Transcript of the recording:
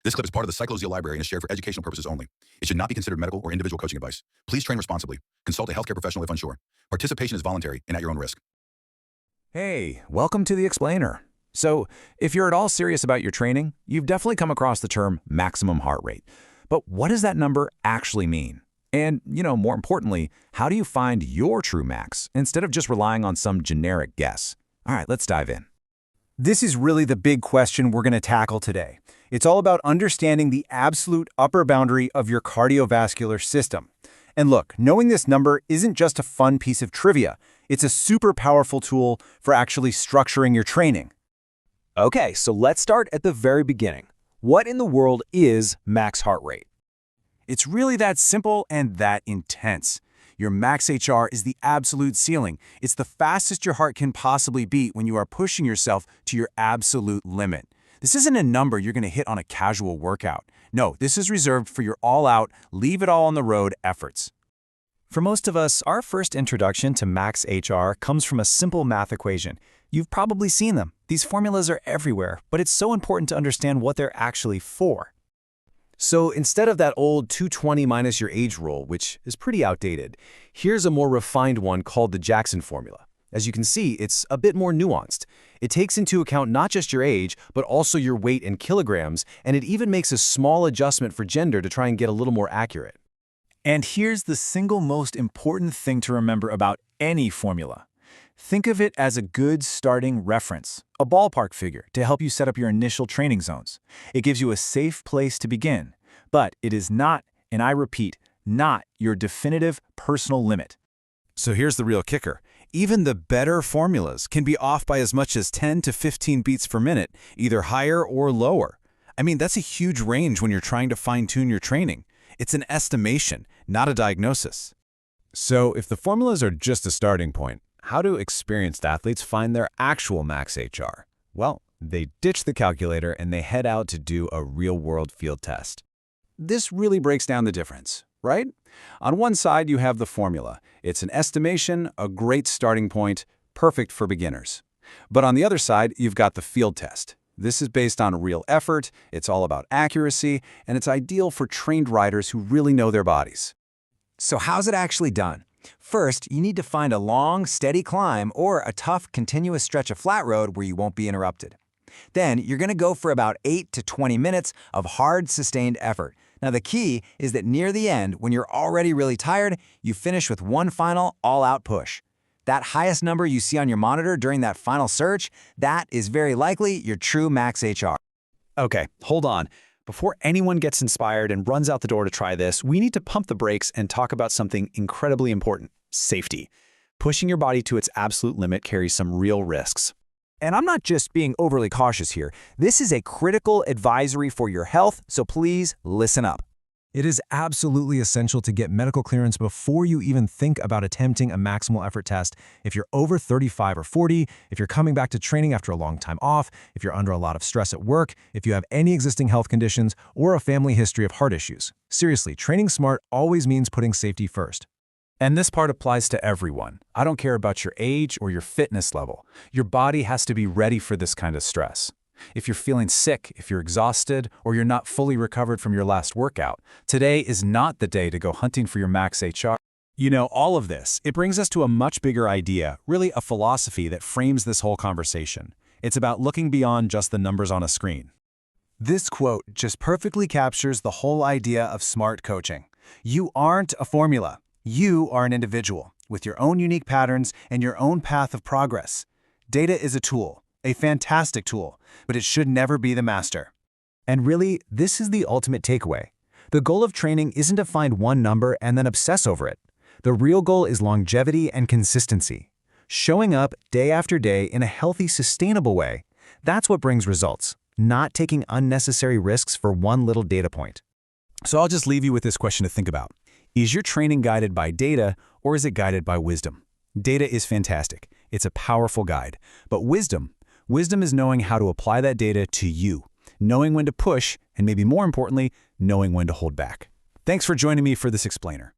This clip is part of the CycloZeal library and is shared for educational purposes only. It should not be considered medical or individual coaching advice. Please train responsibly. Consult a healthcare professional if unsure. Participation is voluntary and at your own risk. Hey, welcome to The Explainer. So, if you're at all serious about your training, you've definitely come across the term maximum heart rate. But what does that number actually mean? And, more importantly, how do you find your true max instead of just relying on some generic guess? All right, let's dive in. This is really the big question we're going to tackle today. It's all about understanding the absolute upper boundary of your cardiovascular system. And look, knowing this number isn't just a fun piece of trivia. It's a super powerful tool for actually structuring your training. Okay, so let's start at the very beginning. What in the world is max heart rate? It's really that simple and that intense. Your max HR is the absolute ceiling. It's the fastest your heart can possibly beat when you are pushing yourself to your absolute limit. This isn't a number you're going to hit on a casual workout. No, this is reserved for your all-out, leave-it-all-on-the-road efforts. For most of us, our first introduction to max HR comes from a simple math equation. You've probably seen them. These formulas are everywhere, but it's so important to understand what they're actually for. So instead of that old 220 minus your age rule, which is pretty outdated, here's a more refined one called the Jackson formula. As you can see, it's a bit more nuanced. It takes into account not just your age, but also your weight in kilograms, and it even makes a small adjustment for gender to try and get a little more accurate. And here's the single most important thing to remember about any formula. Think of it as a good starting reference, a ballpark figure to help you set up your initial training zones. It gives you a safe place to begin, but it is not, and I repeat, not your definitive personal limit. So here's the real kicker. Even the better formulas can be off by as much as 10 to 15 beats per minute, either higher or lower. I mean, that's a huge range when you're trying to fine-tune your training. It's an estimation, not a diagnosis. So if the formulas are just a starting point, how do experienced athletes find their actual max HR? Well, they ditch the calculator and they head out to do a real-world field test. This really breaks down the difference, right? On one side, you have the formula. It's an estimation, a great starting point, perfect for beginners. But on the other side, you've got the field test. This is based on real effort, it's all about accuracy, and it's ideal for trained riders who really know their bodies. So how's it actually done? First, you need to find a long, steady climb or a tough, continuous stretch of flat road where you won't be interrupted. Then, you're going to go for about 8 to 20 minutes of hard, sustained effort. Now, the key is that near the end, when you're already really tired, you finish with one final all-out push. That highest number you see on your monitor during that final surge, that is very likely your true max HR. Okay, hold on. Before anyone gets inspired and runs out the door to try this, we need to pump the brakes and talk about something incredibly important: safety. Pushing your body to its absolute limit carries some real risks. And I'm not just being overly cautious here. This is a critical advisory for your health, so please listen up. It is absolutely essential to get medical clearance before you even think about attempting a maximal effort test. If you're over 35 or 40, if you're coming back to training after a long time off, if you're under a lot of stress at work, if you have any existing health conditions, or a family history of heart issues. Seriously, training smart always means putting safety first. And this part applies to everyone. I don't care about your age or your fitness level. Your body has to be ready for this kind of stress. If you're feeling sick, if you're exhausted, or you're not fully recovered from your last workout, today is not the day to go hunting for your max HR. All of this, it brings us to a much bigger idea, really a philosophy that frames this whole conversation. It's about looking beyond just the numbers on a screen. This quote just perfectly captures the whole idea of smart coaching. You aren't a formula. You are an individual with your own unique patterns and your own path of progress. Data is a tool, a fantastic tool, but it should never be the master. And really, this is the ultimate takeaway. The goal of training isn't to find one number and then obsess over it. The real goal is longevity and consistency. Showing up day after day in a healthy, sustainable way, that's what brings results, not taking unnecessary risks for one little data point. So I'll just leave you with this question to think about. Is your training guided by data, or is it guided by wisdom? Data is fantastic. It's a powerful guide. But wisdom is knowing how to apply that data to you, knowing when to push, and maybe more importantly, knowing when to hold back. Thanks for joining me for this explainer.